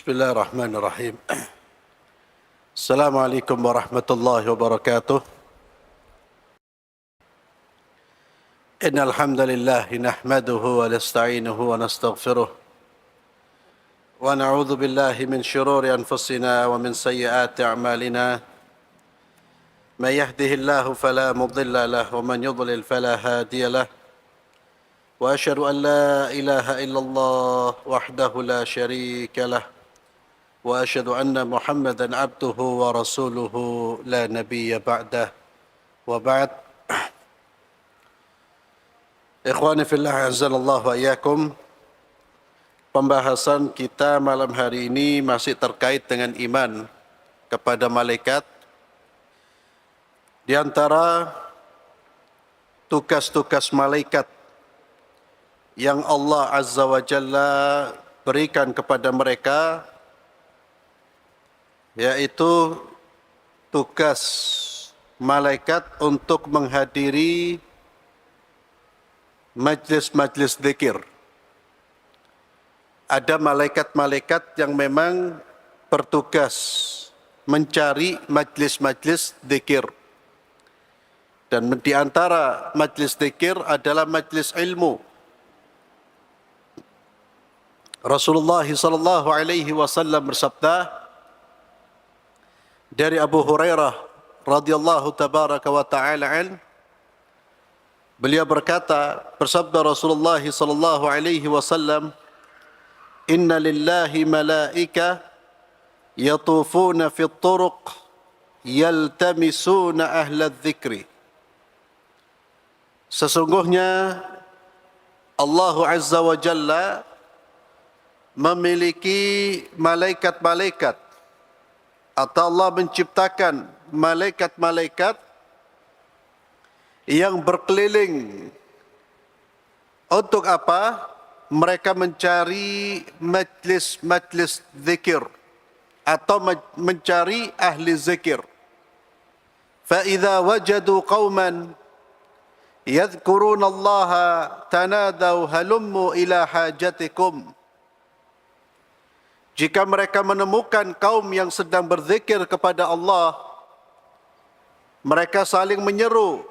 Bismillahirrahmanirrahim. Assalamualaikum warahmatullahi wabarakatuh. Innal hamdalillah nahmaduhu wa nasta'inuhu wa nastaghfiruh wa na'udzu billahi min shururi anfusina wa min sayyiati a'malina. May yahdihillahu fala mudilla lahu wa man yudlil fala hadiya lahu. Wa asyhadu an la ilaha illallah wahdahu la syarika lahu. وأشهد أن محمدًا عبده ورسوله لا نبي بعده وبعد. Ikhwani fillah azanallahu wa iyyakum. Pembahasan kita malam hari ini masih terkait dengan iman kepada malaikat. Di antara tugas-tugas malaikat yang Allah Azza wa Jalla berikan kepada mereka, yaitu tugas malaikat untuk menghadiri majlis-majlis zikir. Ada malaikat-malaikat yang memang bertugas mencari majlis-majlis zikir. Dan di antara majlis zikir adalah majlis ilmu. Rasulullah sallallahu alaihi wasallam bersabda dari Abu Hurairah radhiyallahu tabaraka wa ta'ala an, beliau berkata, bersabda Rasulullah sallallahu alaihi wasallam, inna lillahi malaika yatufuna fi turuq yaltamisuna ahla dzikri. Sesungguhnya Allah Azza wa Jalla memiliki malaikat-malaikat, atau Allah menciptakan malaikat-malaikat yang berkeliling. Untuk apa? Mereka mencari majlis-majlis zikir atau mencari ahli zikir. فَإِذَا وَجَدُوا قَوْمًا يَذْكُرُونَ اللَّهَ تَنَادَوْا هَلُمُّوا إِلَى حَاجَتِكُمْ. Jika mereka menemukan kaum yang sedang berzikir kepada Allah, mereka saling menyeru,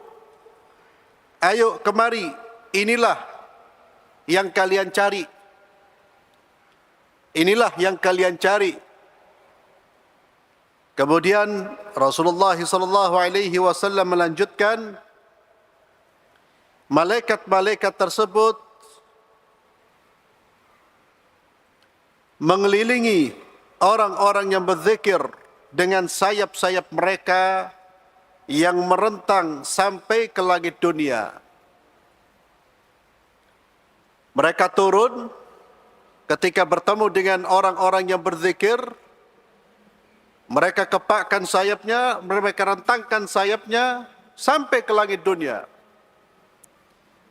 ayo kemari, inilah yang kalian cari. Inilah yang kalian cari. Kemudian Rasulullah sallallahu alaihi wasallam melanjutkan, malaikat-malaikat tersebut mengelilingi orang-orang yang berzikir dengan sayap-sayap mereka yang merentang sampai ke langit dunia. Mereka turun ketika bertemu dengan orang-orang yang berzikir, mereka kepakkan sayapnya, mereka rentangkan sayapnya sampai ke langit dunia.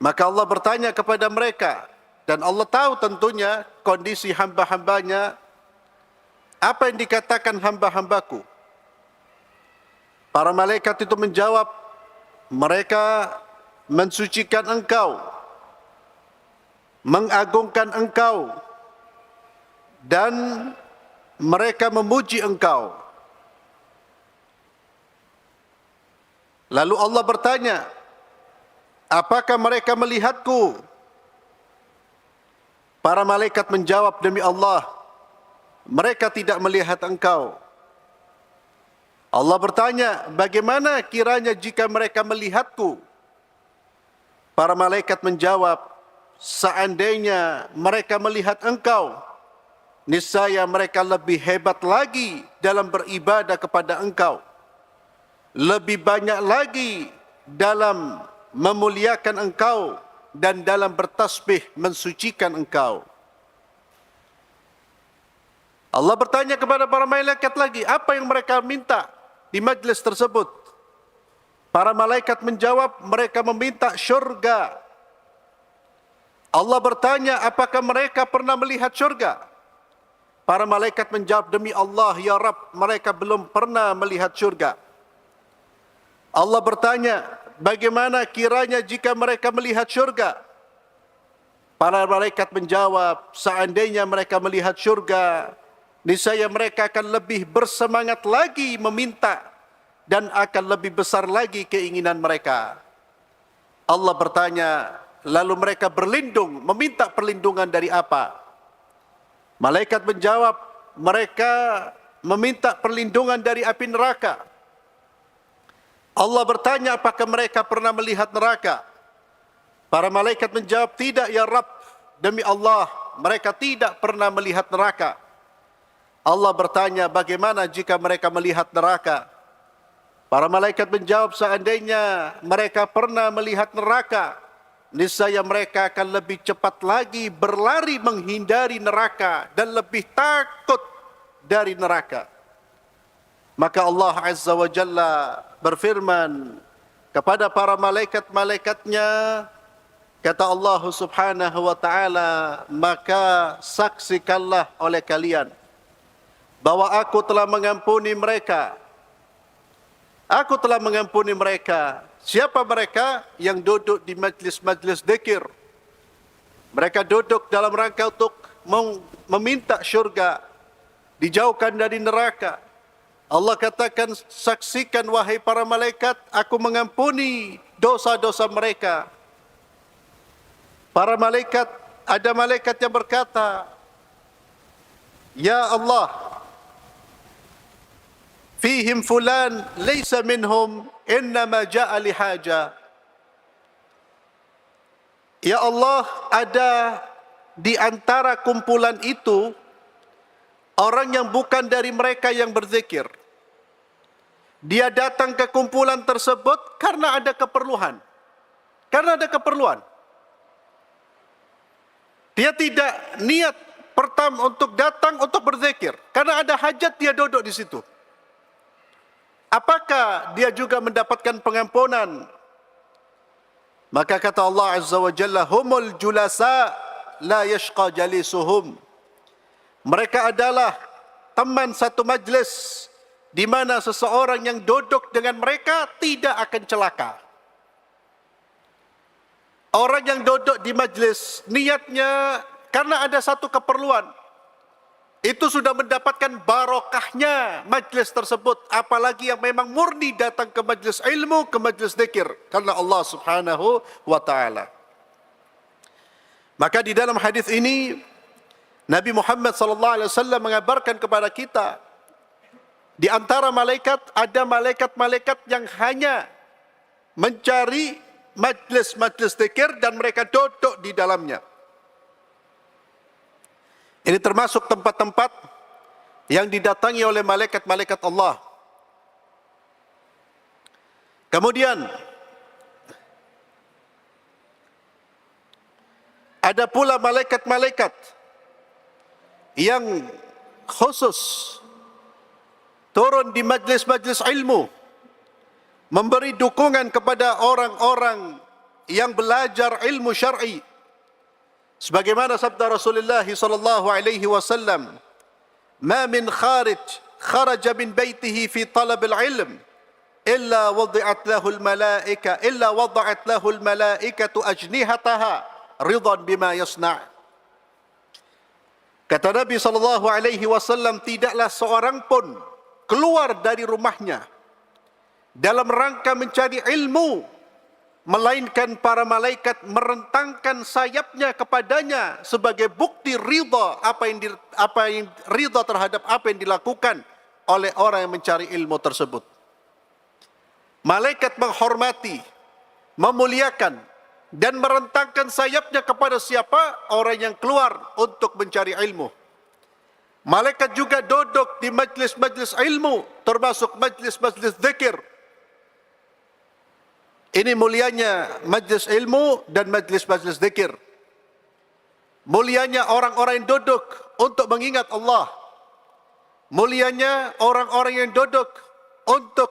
Maka Allah bertanya kepada mereka, dan Allah tahu tentunya kondisi hamba-hambanya, apa yang dikatakan hamba-hambaku. Para malaikat itu menjawab, mereka mensucikan engkau, mengagungkan engkau, dan mereka memuji engkau. Lalu Allah bertanya, apakah mereka melihatku? Para malaikat menjawab, demi Allah, mereka tidak melihat engkau. Allah bertanya, bagaimana kiranya jika mereka melihatku? Para malaikat menjawab, seandainya mereka melihat engkau, niscaya mereka lebih hebat lagi dalam beribadah kepada engkau, lebih banyak lagi dalam memuliakan engkau, dan dalam bertasbih mensucikan engkau. Allah bertanya kepada para malaikat lagi, apa yang mereka minta di majlis tersebut? Para malaikat menjawab, mereka meminta syurga. Allah bertanya, apakah mereka pernah melihat syurga? Para malaikat menjawab, demi Allah ya Rabb, mereka belum pernah melihat syurga. Allah bertanya, bagaimana kiranya jika mereka melihat syurga? Para malaikat menjawab, seandainya mereka melihat syurga, niscaya mereka akan lebih bersemangat lagi meminta dan akan lebih besar lagi keinginan mereka. Allah bertanya, lalu mereka berlindung, meminta perlindungan dari apa? Malaikat menjawab, mereka meminta perlindungan dari api neraka. Allah bertanya, apakah mereka pernah melihat neraka? Para malaikat menjawab, tidak ya Rabb, demi Allah, mereka tidak pernah melihat neraka. Allah bertanya, bagaimana jika mereka melihat neraka? Para malaikat menjawab, seandainya mereka pernah melihat neraka, niscaya mereka akan lebih cepat lagi berlari menghindari neraka dan lebih takut dari neraka. Maka Allah Azza wa Jalla berfirman kepada para malaikat-malaikatnya, kata Allah Subhanahu wa Ta'ala, maka saksikanlah oleh kalian bahwa aku telah mengampuni mereka. Aku telah mengampuni mereka. Siapa mereka? Yang duduk di majlis-majlis zikir. Mereka duduk dalam rangka untuk meminta syurga, dijauhkan dari neraka. Allah katakan, saksikan wahai para malaikat, aku mengampuni dosa-dosa mereka. Para malaikat, ada malaikat yang berkata, ya Allah, fihim fulan laysa minhum innama ja'a lihaja. Ya Allah, ada di antara kumpulan itu orang yang bukan dari mereka yang berzikir. Dia datang ke kumpulan tersebut karena ada keperluan. Karena ada keperluan. Dia tidak niat pertama untuk datang untuk berzikir. Karena ada hajat dia duduk di situ. Apakah dia juga mendapatkan pengampunan? Maka kata Allah Azza wa Jalla, humul julasa la yashqa jalisuhum. Mereka adalah teman satu majlis di mana seseorang yang duduk dengan mereka tidak akan celaka. Orang yang duduk di majlis niatnya karena ada satu keperluan, itu sudah mendapatkan barokahnya majlis tersebut. Apalagi yang memang murni datang ke majlis ilmu, ke majlis zikir karena Allah Subhanahu wa Ta'ala. Maka di dalam hadis ini Nabi Muhammad sallallahu alaihi wasallam mengabarkan kepada kita, di antara malaikat ada malaikat-malaikat yang hanya mencari majlis-majlis zikir dan mereka duduk di dalamnya. Ini termasuk tempat-tempat yang didatangi oleh malaikat-malaikat Allah. Kemudian ada pula malaikat-malaikat yang khusus turun di majlis-majlis ilmu, memberi dukungan kepada orang-orang yang belajar ilmu syar'i. Sebagaimana sabda Rasulullah sallallahu alaihi wasallam, "Ma min kharij kharaja min baitihi fi talab al-ilm illa wada'at lahu al-malaikatu ajnihataha ridan bima yasna'." Kata Nabi sallallahu alaihi wasallam, tidaklah seorang pun keluar dari rumahnya dalam rangka mencari ilmu, melainkan para malaikat merentangkan sayapnya kepadanya sebagai bukti ridha ridha terhadap apa yang dilakukan oleh orang yang mencari ilmu tersebut. Malaikat menghormati, memuliakan dan merentangkan sayapnya kepada siapa? Orang yang keluar untuk mencari ilmu. Malaikat juga duduk di majlis-majlis ilmu, termasuk majlis-majlis zikir. Ini mulianya majlis ilmu dan majlis-majlis zikir. Mulianya orang-orang yang duduk untuk mengingat Allah. Mulianya orang-orang yang duduk untuk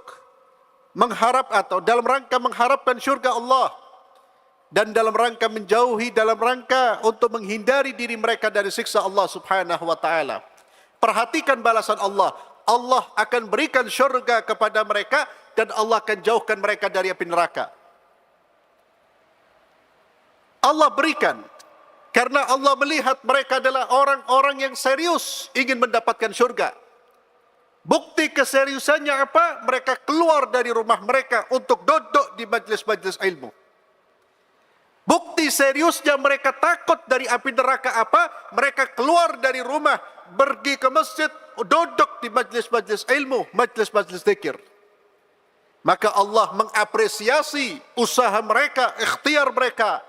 mengharap atau dalam rangka mengharapkan syurga Allah. Dan dalam rangka menjauhi, dalam rangka untuk menghindari diri mereka dari siksa Allah Subhanahu wa Ta'ala. Perhatikan balasan Allah. Allah akan berikan syurga kepada mereka dan Allah akan jauhkan mereka dari api neraka. Allah berikan Karena Allah melihat mereka adalah orang-orang yang serius ingin mendapatkan syurga. Bukti keseriusannya apa? Mereka keluar dari rumah mereka untuk duduk di majlis-majlis ilmu. Bukti seriusnya mereka takut dari api neraka apa? Mereka keluar dari rumah, pergi ke masjid, duduk di majlis-majlis ilmu, majlis-majlis zikir. Maka Allah mengapresiasi usaha mereka, ikhtiar mereka.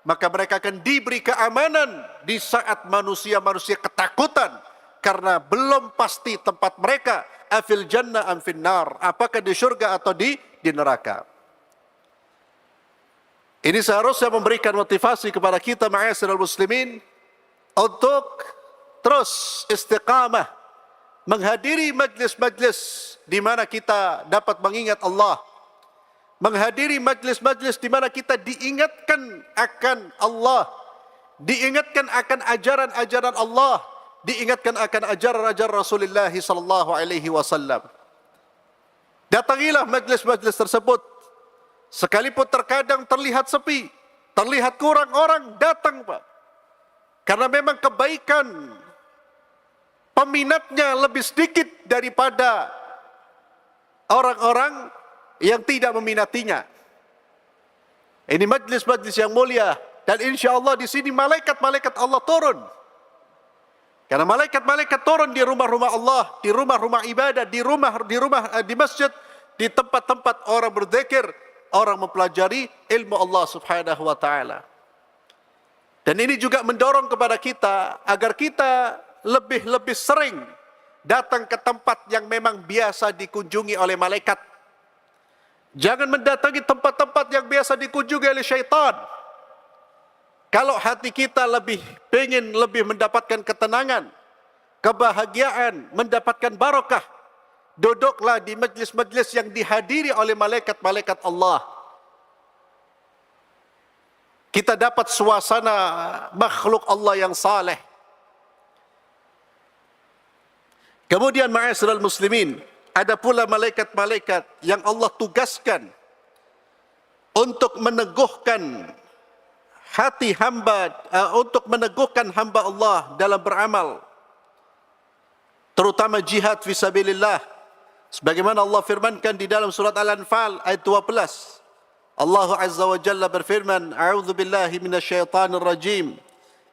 Maka mereka akan diberi keamanan di saat manusia-manusia ketakutan. Karena belum pasti tempat mereka, afil jannah am finnar, apakah di syurga atau di neraka. Ini seharusnya memberikan motivasi kepada kita ma'asyiral muslimin untuk terus istiqamah menghadiri majlis-majlis di mana kita dapat mengingat Allah, menghadiri majlis-majlis di mana kita diingatkan akan Allah, diingatkan akan ajaran-ajaran Allah, diingatkan akan ajaran-ajaran Rasulullah sallallahu alaihi wasallam. Datangilah majlis-majlis tersebut. Sekalipun terkadang terlihat sepi, terlihat kurang orang, datang Pak. Karena memang kebaikan peminatnya lebih sedikit daripada orang-orang yang tidak meminatinya. Ini majlis-majlis yang mulia, dan insya Allah di sini malaikat-malaikat Allah turun. Karena malaikat-malaikat turun di rumah-rumah Allah, di rumah-rumah ibadah, di masjid, di tempat-tempat orang berzikir, orang mempelajari ilmu Allah Subhanahu wa taala. Dan ini juga mendorong kepada kita agar kita lebih sering datang ke tempat yang memang biasa dikunjungi oleh malaikat. Jangan mendatangi tempat-tempat yang biasa dikunjungi oleh syaitan. Kalau hati kita ingin lebih mendapatkan ketenangan, kebahagiaan, mendapatkan barokah, duduklah di majlis-majlis yang dihadiri oleh malaikat-malaikat Allah. Kita dapat suasana makhluk Allah yang saleh. Kemudian ma'asyiral muslimin, ada pula malaikat-malaikat yang Allah tugaskan untuk meneguhkan hati hamba, untuk meneguhkan hamba Allah dalam beramal, terutama jihad fisabilillah. Sebagaimana Allah firmankan di dalam surat Al-Anfal ayat 12. Allah Azza wa Jalla berfirman, A'udzu billahi minasyaitonir rajim.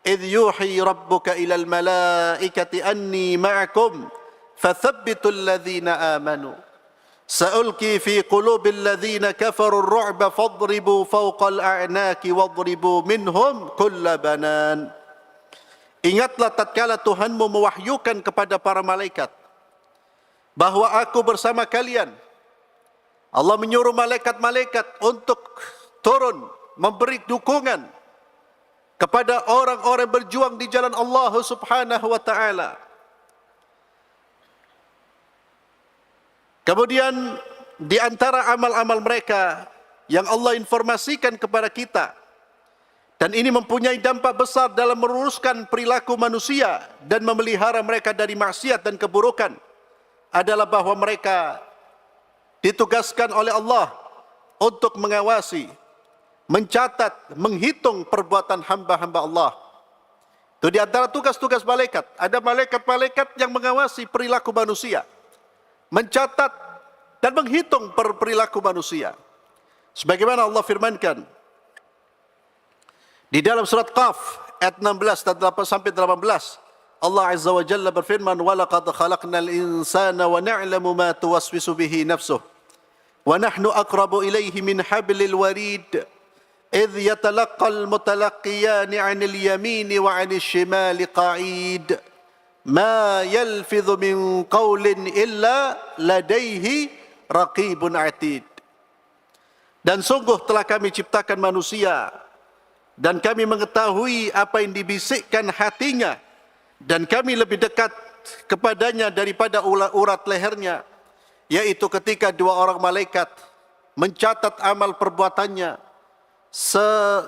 Idh yuhi rabbuka ilal malaikati anni ma'akum fathabbitul ladzina amanu. Sa'ulki fi qulubil ladzina kafaru ar-ru'ba fadribu fawqal a'naki wadribu minhum kulla banan. Ingatlah tatkala Tuhanmu mewahyukan kepada para malaikat bahwa aku bersama kalian. Allah menyuruh malaikat-malaikat untuk turun memberi dukungan kepada orang-orang berjuang di jalan Allah Subhanahu wa taala. Kemudian di antara amal-amal mereka yang Allah informasikan kepada kita, dan ini mempunyai dampak besar dalam meluruskan perilaku manusia dan memelihara mereka dari maksiat dan keburukan, adalah bahwa mereka ditugaskan oleh Allah untuk mengawasi, mencatat, menghitung perbuatan hamba-hamba Allah. Itu di antara tugas-tugas malaikat. Ada malaikat-malaikat yang mengawasi perilaku manusia, mencatat dan menghitung perilaku manusia. Sebagaimana Allah firmankan di dalam surat Qaf ayat 16 dan 8 sampai 18. Allah Azza wa Jalla berfirman, وَلَقَدْ خَلَقْنَا الْإِنسَانَ وَنَعْلَمُ مَا تُوَسْوِسُ بِهِ نَفْسُهُ وَنَحْنُ أَقْرَبُ إِلَيْهِ مِنْ حَبْلِ الْوَرِيدِ إِذْ يَتَلَقَّى الْمُتَلَقِّيَانِ عَنِ الْيَمِينِ وَعَنِ الشِّمَالِ قَعِيدٌ مَا يَلْفِظُ مِنْ قَوْلٍ إِلَّا لَدَيْهِ رَقِيبٌ عَتِيدٌ. Dan sungguh telah kami ciptakan manusia, dan kami mengetahui apa yang dibisikkan hatinya, dan kami lebih dekat kepadanya daripada urat lehernya, yaitu ketika dua orang malaikat mencatat amal perbuatannya.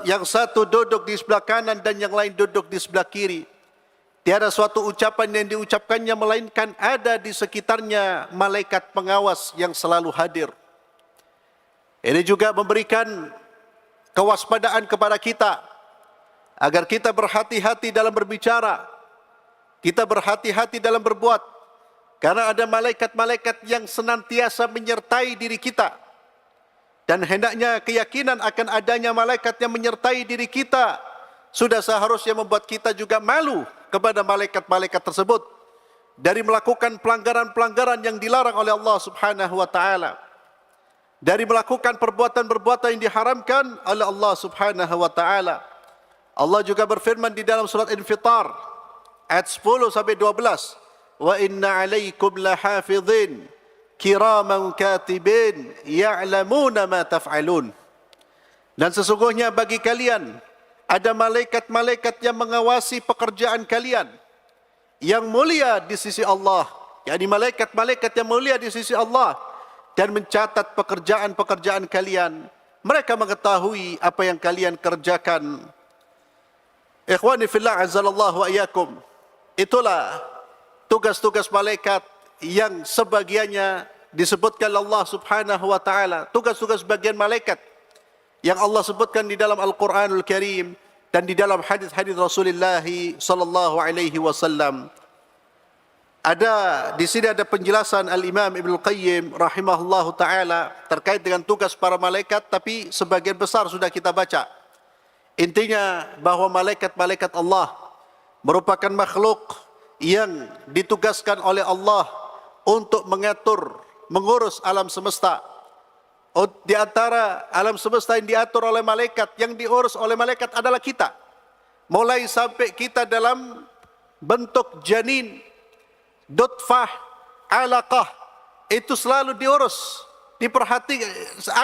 Yang satu duduk di sebelah kanan dan yang lain duduk di sebelah kiri. Tiada suatu ucapan yang diucapkannya melainkan ada di sekitarnya malaikat pengawas yang selalu hadir. Ini juga memberikan kewaspadaan kepada kita agar kita berhati-hati dalam berbicara, kita berhati-hati dalam berbuat, karena ada malaikat-malaikat yang senantiasa menyertai diri kita. Dan hendaknya keyakinan akan adanya malaikat yang menyertai diri kita sudah seharusnya membuat kita juga malu kepada malaikat-malaikat tersebut dari melakukan pelanggaran-pelanggaran yang dilarang oleh Allah Subhanahu wa taala, dari melakukan perbuatan-perbuatan yang diharamkan oleh Allah Subhanahu wa taala. Allah juga berfirman di dalam surat Infitar ayat 10 sampai 12, wa inna 'alaikum lahafizin kiraman katibin ya'lamuna ma taf'alun. Dan sesungguhnya bagi kalian ada malaikat-malaikat yang mengawasi pekerjaan kalian yang mulia di sisi Allah, yakni malaikat-malaikat yang mulia di sisi Allah, dan mencatat pekerjaan-pekerjaan kalian. Mereka mengetahui apa yang kalian kerjakan. Ikhwani fillah azzalallahu wa iyyakum. Itulah tugas-tugas malaikat yang sebagiannya disebutkan Allah Subhanahu wa taala, tugas-tugas bagian malaikat yang Allah sebutkan di dalam Al-Qur'anul Karim dan di dalam hadis-hadis Rasulullah sallallahu alaihi wasallam. Di sini ada penjelasan Al-Imam Ibnu Qayyim rahimahullahu taala terkait dengan tugas para malaikat, tapi sebagian besar sudah kita baca. Intinya bahwa malaikat-malaikat Allah merupakan makhluk yang ditugaskan oleh Allah untuk mengatur, mengurus alam semesta. Di antara alam semesta yang diatur oleh malaikat, yang diurus oleh malaikat adalah kita. Mulai sampai kita dalam bentuk janin, nutfah, alaqah, itu selalu diurus, diperhatikan.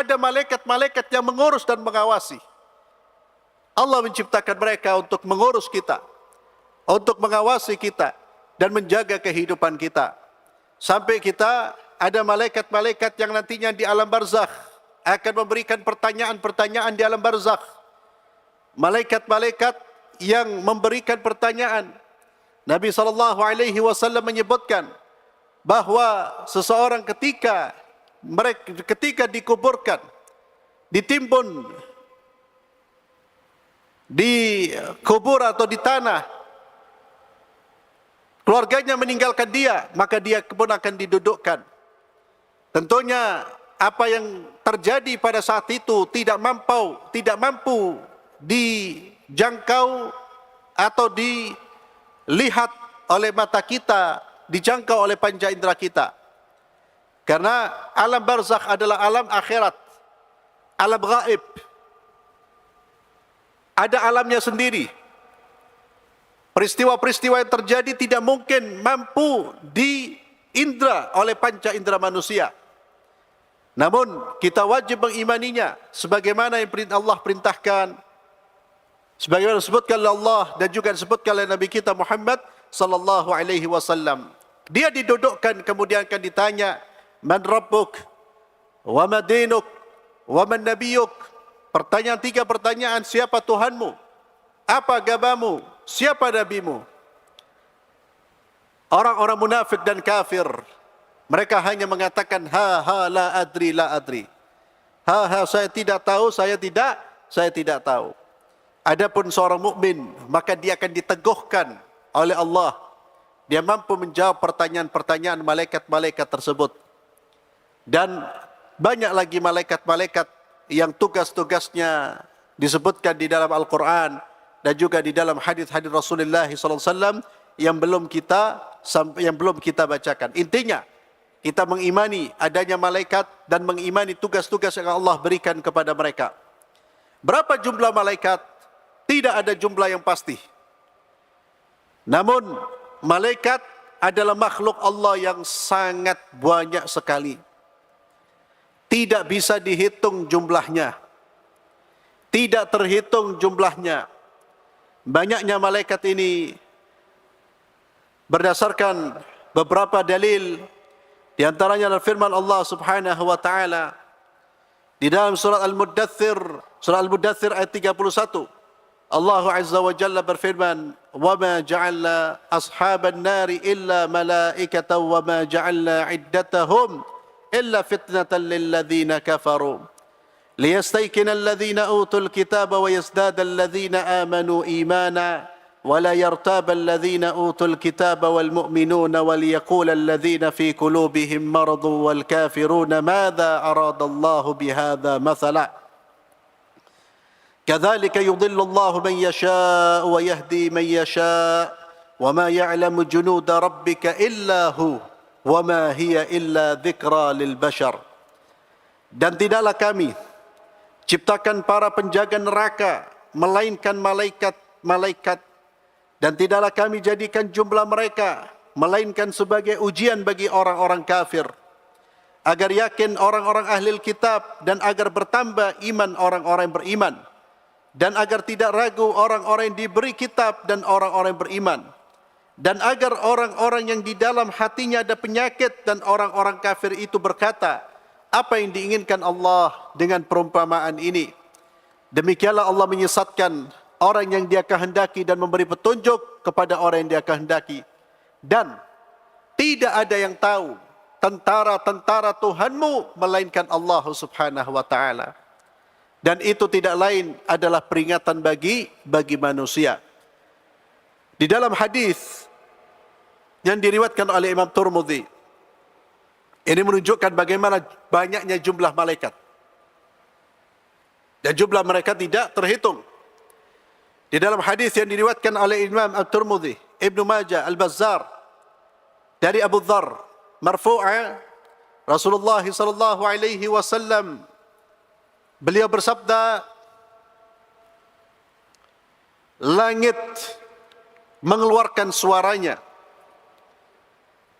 Ada malaikat-malaikat yang mengurus dan mengawasi. Allah menciptakan mereka untuk mengurus kita, untuk mengawasi kita dan menjaga kehidupan kita. Sampai kita ada malaikat-malaikat yang nantinya di alam barzakh akan memberikan pertanyaan-pertanyaan di alam barzakh. Malaikat-malaikat yang memberikan pertanyaan. Nabi SAW menyebutkan bahwa seseorang ketika dikuburkan, ditimbun di kubur atau di tanah, keluarganya meninggalkan dia, maka dia pun akan didudukkan. Tentunya apa yang terjadi pada saat itu tidak mampu dijangkau atau dilihat oleh mata kita, dijangkau oleh panca indera kita. Karena alam barzakh adalah alam akhirat, alam gaib. Ada alamnya sendiri. Peristiwa-peristiwa yang terjadi tidak mungkin mampu diindra oleh panca indera manusia. Namun kita wajib mengimaninya sebagaimana yang Allah perintahkan, sebagaimana disebutkan oleh Allah dan juga disebutkan oleh Nabi kita Muhammad sallallahu alaihi wasallam. Dia didudukkan, kemudian akan ditanya, man rabbuk wa ma dinuk wa man nabiyuk. Pertanyaan, 3 pertanyaan. Siapa Tuhanmu? Apa agamamu? Siapa nabimu? Orang-orang munafik dan kafir, mereka hanya mengatakan la adri, la adri. Saya tidak tahu, saya tidak tahu. Adapun seorang mukmin, maka dia akan diteguhkan oleh Allah. Dia mampu menjawab pertanyaan-pertanyaan malaikat-malaikat tersebut. Dan banyak lagi malaikat-malaikat yang tugas-tugasnya disebutkan di dalam Al-Quran dan juga di dalam hadis-hadis Rasulullah SAW yang belum kita bacakan. Intinya, kita mengimani adanya malaikat dan mengimani tugas-tugas yang Allah berikan kepada mereka. Berapa jumlah malaikat? Tidak ada jumlah yang pasti. Namun, malaikat adalah makhluk Allah yang sangat banyak sekali. Tidak bisa dihitung jumlahnya. Tidak terhitung jumlahnya. Banyaknya malaikat ini berdasarkan beberapa dalil. Di antaranya adalah firman Allah Subhanahu wa taala di dalam surat Al-Muddathir ayat 31. Allah Azza wa Jalla berfirman, "Wa ma ja'alna ashaban nari illa malaikatan wa ma ja'alna iddatahum illa fitnatan lil ladzina kafaru ليستيقن الذين أوتوا الكتاب ويزداد الذين آمنوا إيمانا ولا يرتاب الذين أوتوا الكتاب والمؤمنون وليقول الذين في قلوبهم مرض والكافرون ماذا أراد الله بهذا مثلا كذلك يضل الله من يشاء ويهدي من يشاء وما يعلم جنود ربك إلا هو وما هي إلا ذكرى للبشر. Dan tidaklah kami ciptakan para penjaga neraka melainkan malaikat-malaikat, dan tidaklah kami jadikan jumlah mereka melainkan sebagai ujian bagi orang-orang kafir, agar yakin orang-orang ahli kitab dan agar bertambah iman orang-orang yang beriman, dan agar tidak ragu orang-orang yang diberi kitab dan orang-orang yang beriman, dan agar orang-orang yang di dalam hatinya ada penyakit dan orang-orang kafir itu berkata, apa yang diinginkan Allah dengan perumpamaan ini? Demikianlah Allah menyesatkan orang yang Dia kehendaki dan memberi petunjuk kepada orang yang Dia kehendaki. Dan tidak ada yang tahu tentara-tentara Tuhanmu melainkan Allah Subhanahu wa taala. Dan itu tidak lain adalah peringatan bagi manusia. Di dalam hadis yang diriwayatkan oleh Imam Tirmidzi, ini menunjukkan bagaimana banyaknya jumlah malaikat. Dan jumlah mereka tidak terhitung. Di dalam hadis yang diriwayatkan oleh Imam At-Tirmidzi, Ibnu Majah, Al-Bazzar, dari Abu Dzar, marfu'a, Rasulullah sallallahu alaihi wasallam beliau bersabda, langit mengeluarkan suaranya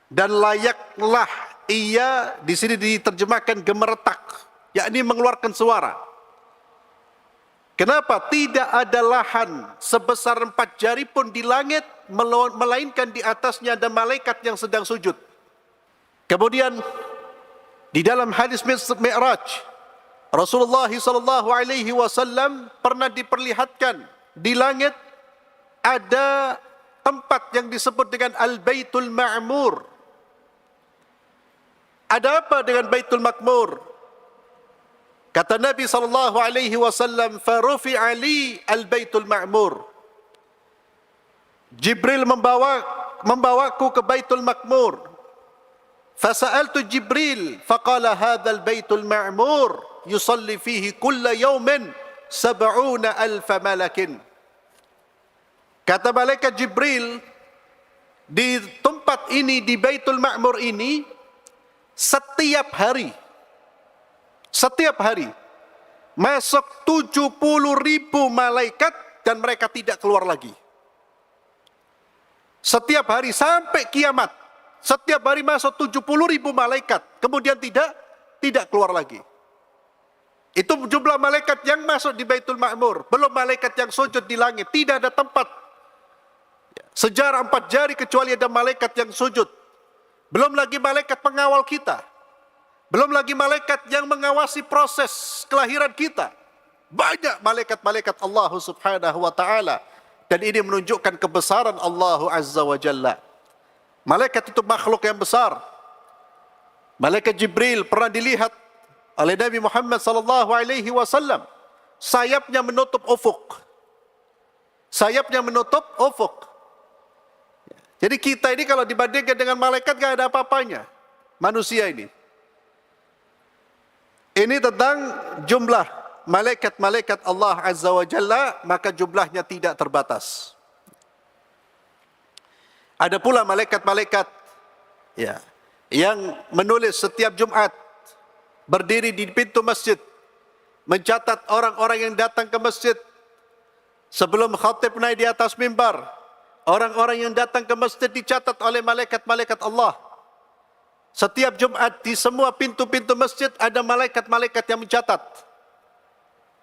dan layaklah ia, di sini diterjemahkan gemeretak, yakni mengeluarkan suara. Kenapa? Tidak ada lahan sebesar 4 jari pun di langit, melainkan di atasnya ada malaikat yang sedang sujud. Kemudian di dalam hadis Mi'raj, Rasulullah SAW pernah diperlihatkan di langit ada tempat yang disebut dengan Al-Baitul Ma'mur. Ada apa dengan Baitul Makmur? Kata Nabi SAW, farufi'a li al-Baitul Ma'mur. Jibril membawaku ke Baitul Makmur. Fasa'altu Jibril, faqala hadzal Baitul Ma'mur yusalli fihi kulla yawmin 70,000 malakin. Kata malaikat Jibril, di tempat ini, di Baitul Ma'mur ini, setiap hari masuk 70,000 malaikat dan mereka tidak keluar lagi. Setiap hari sampai kiamat, setiap hari masuk 70,000 malaikat, kemudian tidak keluar lagi. Itu jumlah malaikat yang masuk di Baitul Ma'mur, belum malaikat yang sujud di langit. Tidak ada tempat sejarah 4 jari kecuali ada malaikat yang sujud. Belum lagi malaikat pengawal kita. Belum lagi malaikat yang mengawasi proses kelahiran kita. Banyak malaikat-malaikat Allah Subhanahu wa taala, dan ini menunjukkan kebesaran Allah Azza wa Jalla. Malaikat itu makhluk yang besar. Malaikat Jibril pernah dilihat oleh Nabi Muhammad sallallahu alaihi wasallam, sayapnya menutup ufuk. Sayapnya menutup ufuk. Jadi kita ini kalau dibandingkan dengan malaikat gak ada apa-apanya. Manusia ini. Ini tentang jumlah malaikat-malaikat Allah Azza wa Jalla, maka jumlahnya tidak terbatas. Ada pula malaikat-malaikat yang menulis setiap Jumat, berdiri di pintu masjid, mencatat orang-orang yang datang ke masjid. Sebelum khatib naik di atas mimbar, orang-orang yang datang ke masjid dicatat oleh malaikat-malaikat Allah. Setiap Jumat di semua pintu-pintu masjid ada malaikat-malaikat yang mencatat.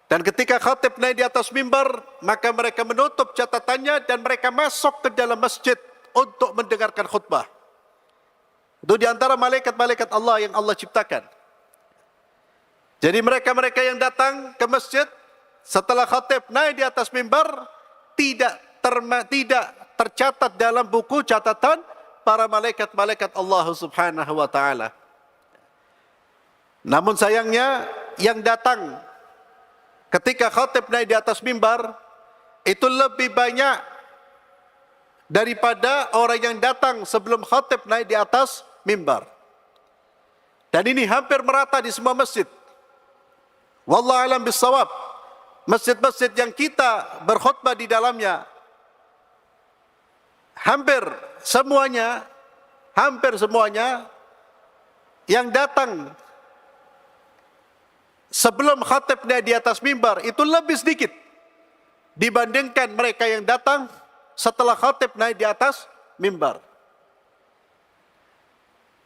Dan ketika khatib naik di atas mimbar, maka mereka menutup catatannya dan mereka masuk ke dalam masjid untuk mendengarkan khutbah. Itu di antara malaikat-malaikat Allah yang Allah ciptakan. Jadi mereka-mereka yang datang ke masjid setelah khatib naik di atas mimbar tidak tercatat dalam buku catatan para malaikat-malaikat Allah Subhanahu wa taala. Namun sayangnya yang datang ketika khatib naik di atas mimbar, itu lebih banyak daripada orang yang datang sebelum khatib naik di atas mimbar. Dan ini hampir merata di semua masjid. Wallahu a'lam bissawab. Masjid-masjid yang kita berkhutbah di dalamnya, hampir semuanya yang datang sebelum khatib naik di atas mimbar itu lebih sedikit dibandingkan mereka yang datang setelah khatib naik di atas mimbar.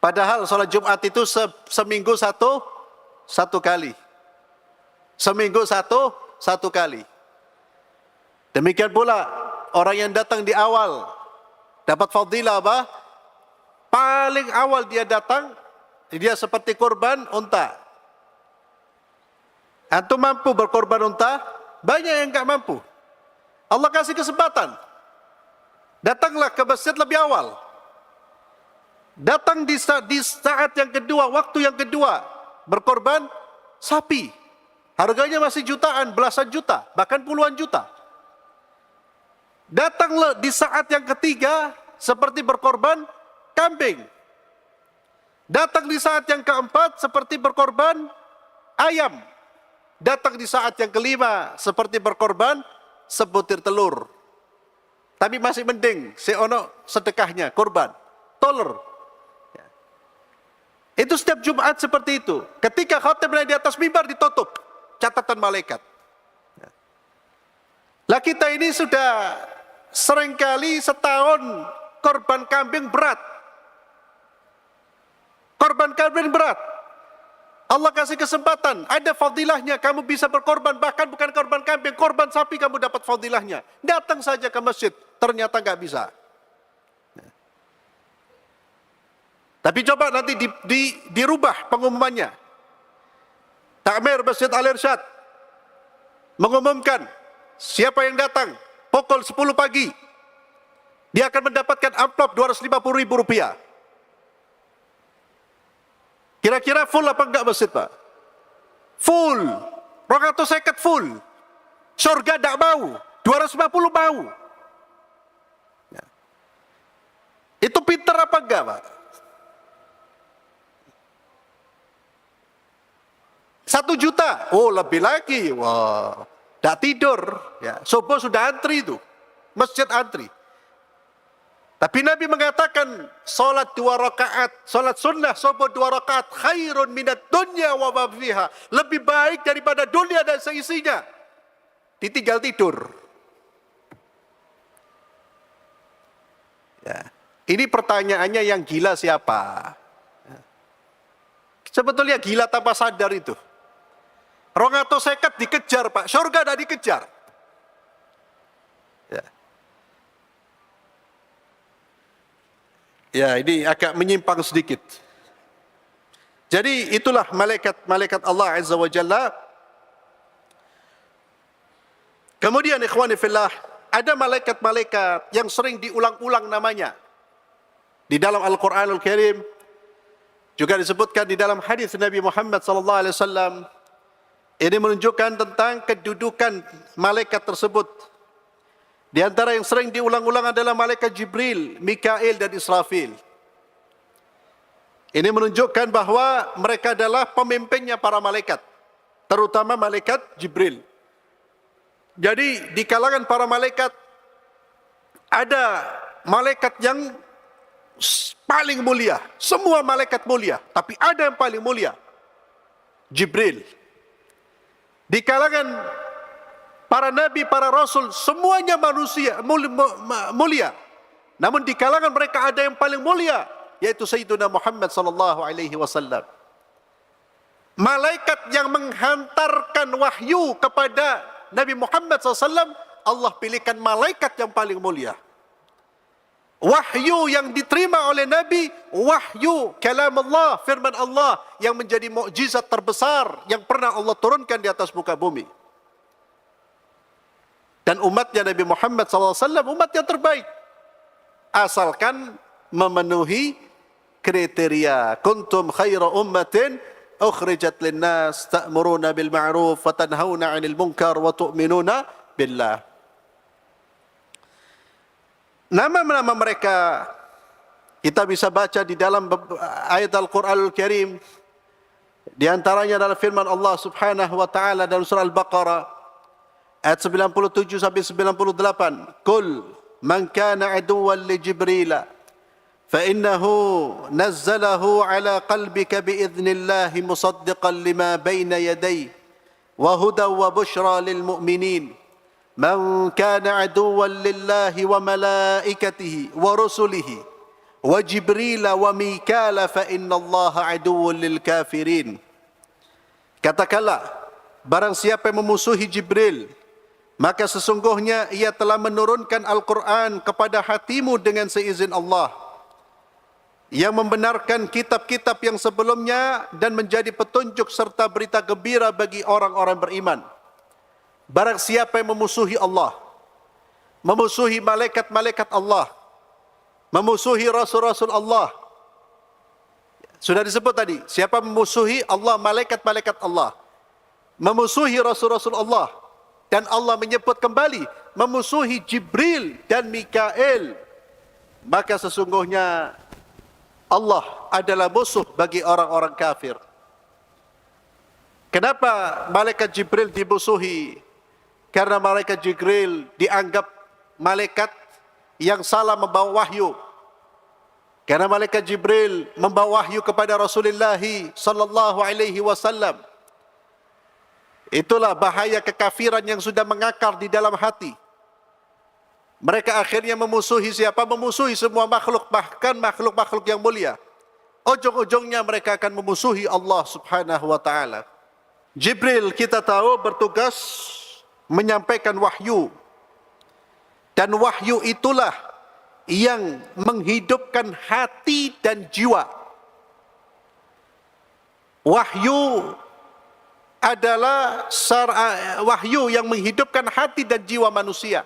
Padahal sholat Jumat itu seminggu satu kali. Seminggu satu kali. Demikian pula orang yang datang di awal dapat fadilah apa? Paling awal dia datang, dia seperti korban unta. Antum mampu berkorban unta? Banyak yang enggak mampu. Allah kasih kesempatan. Datanglah ke masjid lebih awal. Datang di saat yang kedua, waktu yang kedua, berkorban sapi. Harganya masih jutaan, belasan juta, bahkan puluhan juta. Datanglah di saat yang ketiga, seperti berkorban kambing. Datang di saat yang keempat, seperti berkorban ayam. Datang di saat yang kelima, seperti berkorban sebutir telur. Tapi masih mending, seono sedekahnya, korban, tolor. Itu setiap Jumat seperti itu. Ketika khatib naik di atas mimbar ditutup catatan malaikat. Lah kita ini sudah seringkali setahun korban kambing berat. Korban kambing berat. Allah kasih kesempatan, ada fadilahnya kamu bisa berkorban, bahkan bukan korban kambing, korban sapi kamu dapat fadilahnya. Datang saja ke masjid, ternyata nggak bisa. Tapi coba nanti dirubah pengumumannya. Takmir Masjid Al-Irsyad mengumumkan siapa yang datang pukul 10 pagi dia akan mendapatkan amplop Rp250.000. Kira-kira full apa enggak masjid, Pak? Full. 250 full. Surga tidak mau, 250 mau. Ya. Itu pintar apa enggak, Pak? 1 juta, oh lebih lagi, wah, tidak tidur, ya. Subuh sudah antri itu, masjid antri. Tapi Nabi mengatakan, solat 2 rakaat, solat sunnah subuh 2 rakaat, khairun minat dunya wa ma fiha, lebih baik daripada dunia dan seisinya. Ditinggal tidur. Ya. Ini pertanyaannya yang gila siapa? Ya. Sebetulnya gila tanpa sadar itu. 250 dikejar, Pak. Surga dah dikejar. Ya. Ya, ini agak menyimpang sedikit. Jadi itulah malaikat Allah Azza wa Jalla. Kemudian ikhwani fillah, ada malaikat-malaikat yang sering diulang-ulang namanya. Di dalam Al-Qur'anul Karim juga disebutkan di dalam hadis Nabi Muhammad sallallahu alaihi wasallam. Ini menunjukkan tentang kedudukan malaikat tersebut. Di antara yang sering diulang-ulang adalah malaikat Jibril, Mikail dan Israfil. Ini menunjukkan bahwa mereka adalah pemimpinnya para malaikat, terutama malaikat Jibril. Jadi di kalangan para malaikat ada malaikat yang paling mulia. Semua malaikat mulia, tapi ada yang paling mulia, Jibril. Di kalangan para nabi, para rasul, semuanya manusia mulia. Namun di kalangan mereka ada yang paling mulia, yaitu Sayyidina Muhammad sallallahu alaihi wasallam. Malaikat yang menghantarkan wahyu kepada Nabi Muhammad SAW, Allah pilihkan malaikat yang paling mulia. Wahyu yang diterima oleh Nabi, wahyu kalam Allah, firman Allah yang menjadi mukjizat terbesar yang pernah Allah turunkan di atas muka bumi. Dan umatnya Nabi Muhammad SAW umat yang terbaik, asalkan memenuhi kriteria. Kuntum khaira ummatin ukhrijat lin-nas ta'muruna bil ma'ruf wa tanhauna 'anil munkar wa tu'minuna billah. Nama-nama mereka kita bisa baca di dalam ayat Al-Qur'anul Karim. Di antaranya adalah firman Allah Subhanahu wa taala dalam surah Al-Baqarah ayat 97 sampai 98. Qul man kana aduwwan li Jibril fa innahu nazzalahu ala qalbika bi idznillah musaddiqan lima bayna yadayhi wa hudan wa bushra lil mu'minin. Man kana aduwwan lillahi wa malaikatihi wa rusulihi wa Jibril wa Mikala fa innallaha aduwwun lil kafirin. Katakanlah, barang siapa yang memusuhi Jibril, maka sesungguhnya ia telah menurunkan Al-Quran kepada hatimu dengan seizin Allah, yang membenarkan kitab-kitab yang sebelumnya dan menjadi petunjuk serta berita gembira bagi orang-orang beriman. Barang siapa yang memusuhi Allah, memusuhi malaikat-malaikat Allah, memusuhi rasul-rasul Allah. Sudah disebut tadi, siapa memusuhi Allah, malaikat-malaikat Allah, memusuhi rasul-rasul Allah, dan Allah menyebut kembali memusuhi Jibril dan Mikail, maka sesungguhnya Allah adalah musuh bagi orang-orang kafir. Kenapa malaikat Jibril dimusuhi? Karena malaikat Jibril dianggap malaikat yang salah membawa wahyu. Karena malaikat Jibril membawa wahyu kepada Rasulullah sallallahu alaihi wasallam. Itulah bahaya kekafiran yang sudah mengakar di dalam hati. Mereka akhirnya memusuhi siapa? Memusuhi semua makhluk, bahkan makhluk-makhluk yang mulia. Ujung-ujungnya mereka akan memusuhi Allah Subhanahu wa taala. Jibril kita tahu bertugas menyampaikan wahyu. Dan wahyu itulah yang menghidupkan hati dan jiwa. Wahyu adalah wahyu yang menghidupkan hati dan jiwa manusia.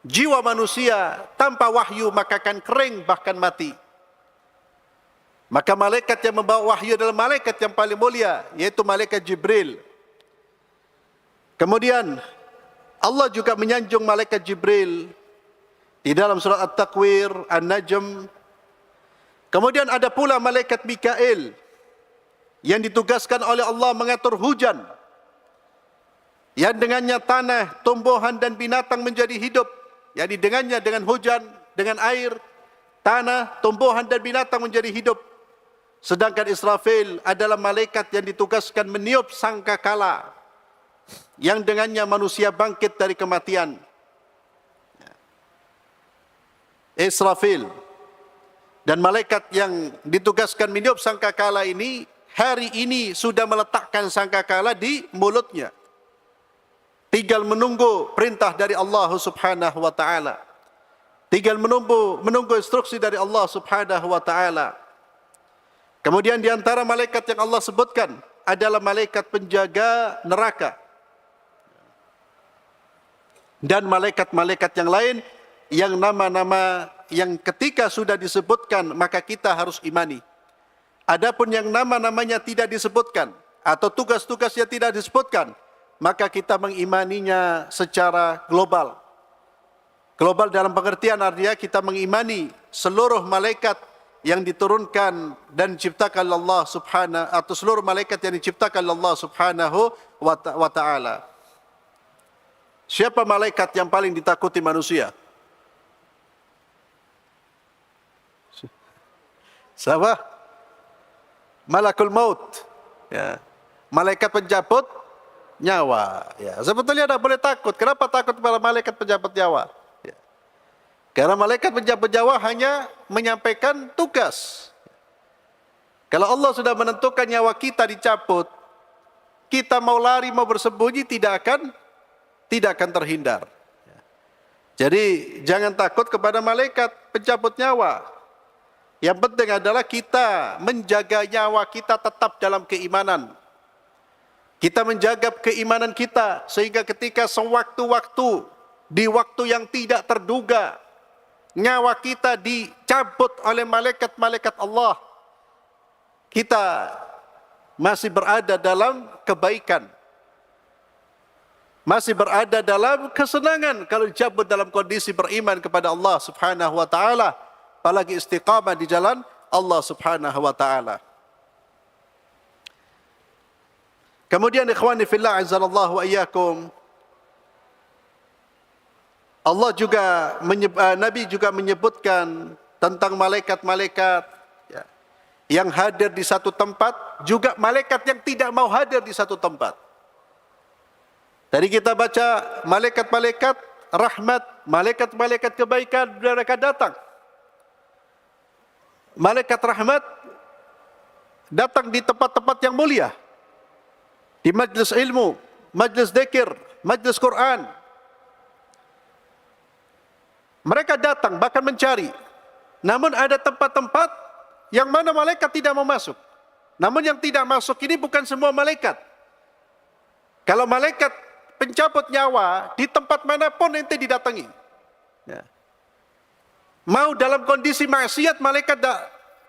Jiwa manusia tanpa wahyu maka akan kering bahkan mati. Maka malaikat yang membawa wahyu adalah malaikat yang paling mulia, yaitu malaikat Jibril. Kemudian Allah juga menyanjung malaikat Jibril di dalam surat At-Takwir, An-Najm. Kemudian ada pula malaikat Mikail yang ditugaskan oleh Allah mengatur hujan, yang dengannya tanah, tumbuhan dan binatang menjadi hidup. Jadi dengannya, dengan hujan, dengan air, tanah, tumbuhan dan binatang menjadi hidup. Sedangkan Israfil adalah malaikat yang ditugaskan meniup sangkakala, yang dengannya manusia bangkit dari kematian. Israfil dan malaikat yang ditugaskan meniup sangkakala ini hari ini sudah meletakkan sangkakala di mulutnya, tinggal menunggu perintah dari Allah Subhanahu wa taala, tinggal menunggu instruksi dari Allah Subhanahu wa taala. Kemudian di antara malaikat yang Allah sebutkan adalah malaikat penjaga neraka dan malaikat-malaikat yang lain yang nama-nama yang ketika sudah disebutkan maka kita harus imani. Adapun yang nama-namanya tidak disebutkan atau tugas-tugasnya tidak disebutkan, maka kita mengimaninya secara global. Global dalam pengertian artinya kita mengimani seluruh malaikat yang diturunkan dan diciptakan Allah Subhanahu, atau seluruh malaikat yang diciptakan Allah Subhanahu wa taala. Siapa malaikat yang paling ditakuti manusia? Siapa? Malakul maut. Ya. Malaikat pencabut nyawa. Ya. Sebetulnya tidak boleh takut. Kenapa takut pada malaikat pencabut nyawa? Ya. Karena malaikat pencabut nyawa hanya menyampaikan tugas. Kalau Allah sudah menentukan nyawa kita dicabut, kita mau lari, mau bersembunyi tidak akan terhindar. Jadi jangan takut kepada malaikat pencabut nyawa. Yang penting adalah kita menjaga nyawa kita tetap dalam keimanan. Kita menjaga keimanan kita sehingga ketika sewaktu-waktu, di waktu yang tidak terduga, nyawa kita dicabut oleh malaikat-malaikat Allah, kita masih berada dalam kebaikan, masih berada dalam kesenangan kalau dicabut dalam kondisi beriman kepada Allah Subhanahu wa taala, apalagi istiqamah di jalan Allah Subhanahu wa taala. Kemudian ikhwani fillah azanallahu wa iyyakum, Allah juga Nabi juga menyebutkan tentang malaikat-malaikat ya, yang hadir di satu tempat, juga malaikat yang tidak mau hadir di satu tempat. Tadi kita baca malaikat-malaikat rahmat, malaikat-malaikat kebaikan mereka datang. Malaikat rahmat datang di tempat-tempat yang mulia, di majlis ilmu, majlis zikir, majlis Quran. Mereka datang bahkan mencari. Namun ada tempat-tempat yang mana malaikat tidak mau masuk. Namun yang tidak masuk ini bukan semua malaikat. Kalau malaikat pencabut nyawa di tempat manapun ente didatangi. Ya. Mau dalam kondisi maksiat malaikat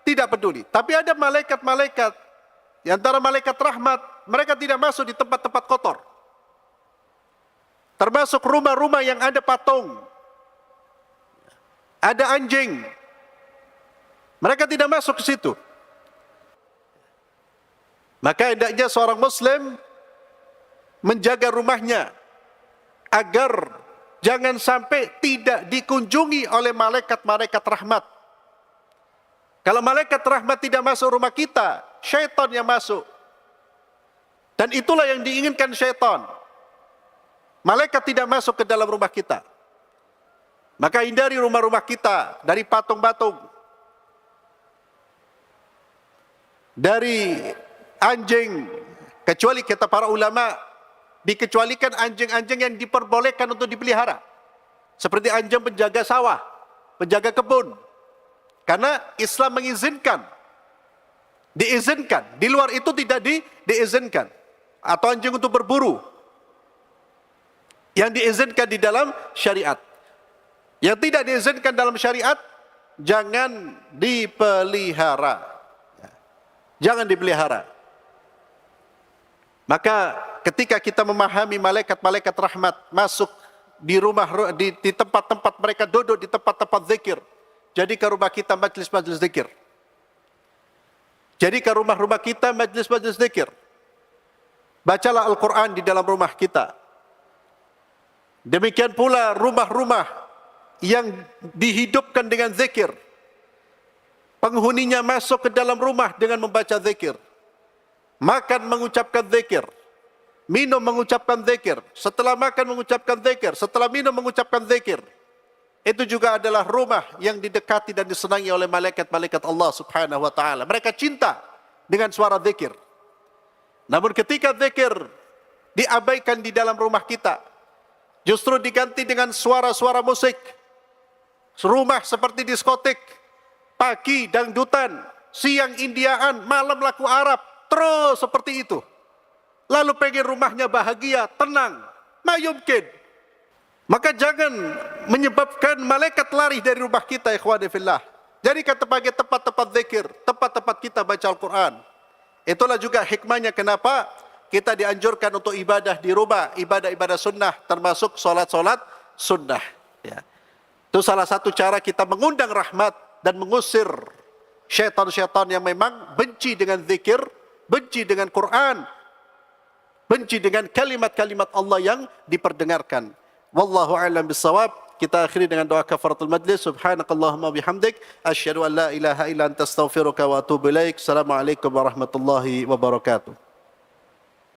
tidak peduli. Tapi ada malaikat-malaikat, di antara malaikat rahmat, mereka tidak masuk di tempat-tempat kotor. Termasuk rumah-rumah yang ada patung, ada anjing. Mereka tidak masuk ke situ. Maka hendaknya seorang muslim menjaga rumahnya agar jangan sampai tidak dikunjungi oleh malaikat-malaikat rahmat. Kalau malaikat rahmat tidak masuk rumah kita, syaitan yang masuk. Dan itulah yang diinginkan syaitan. Malaikat tidak masuk ke dalam rumah kita. Maka hindari rumah-rumah kita dari patung-patung, dari anjing, kecuali kata para ulama, dikecualikan anjing-anjing yang diperbolehkan untuk dipelihara. Seperti anjing penjaga sawah, penjaga kebun. Karena Islam mengizinkan, diizinkan. Di luar itu tidak diizinkan. Atau anjing untuk berburu, yang diizinkan di dalam syariat. Yang tidak diizinkan dalam syariat, jangan dipelihara. Jangan dipelihara. Maka ketika kita memahami malaikat-malaikat rahmat masuk di rumah, di tempat-tempat mereka duduk, di tempat-tempat zikir, jadikan rumah kita majlis-majlis zikir. Jadikan rumah-rumah kita majlis-majlis zikir. Bacalah Al-Quran di dalam rumah kita. Demikian pula rumah-rumah yang dihidupkan dengan zikir, penghuninya masuk ke dalam rumah dengan membaca zikir, makan mengucapkan zikir, minum mengucapkan zikir, setelah makan mengucapkan zikir, setelah minum mengucapkan zikir. Itu juga adalah rumah yang didekati dan disenangi oleh malaikat-malaikat Allah Subhanahu wa taala. Mereka cinta dengan suara zikir. Namun ketika zikir diabaikan di dalam rumah kita, justru diganti dengan suara-suara musik, rumah seperti diskotik, pagi dangdutan, siang Indiaan, malam lagu Arab, terus seperti itu. Lalu pengen rumahnya bahagia, tenang, mayumkin. Maka jangan menyebabkan malaikat lari dari rumah kita, ikhwani fillah. Jadi kata sebagai tempat-tempat zikir, tempat-tempat kita baca Al-Quran. Itulah juga hikmahnya kenapa kita dianjurkan untuk ibadah di rumah, ibadah-ibadah sunnah, termasuk solat-solat sunnah. Ya. Itu salah satu cara kita mengundang rahmat dan mengusir syaitan-syaitan yang memang benci dengan zikir, benci dengan Quran, benci dengan kalimat-kalimat Allah yang diperdengarkan. Wallahu a'lam bissawab. Kita akhiri dengan doa kafaratul majlis. Subhanakallahumma bihamdik, asyhadu an la ilaha illa anta astaghfiruka wa atubu ilaik. Assalamualaikum warahmatullahi wabarakatuh.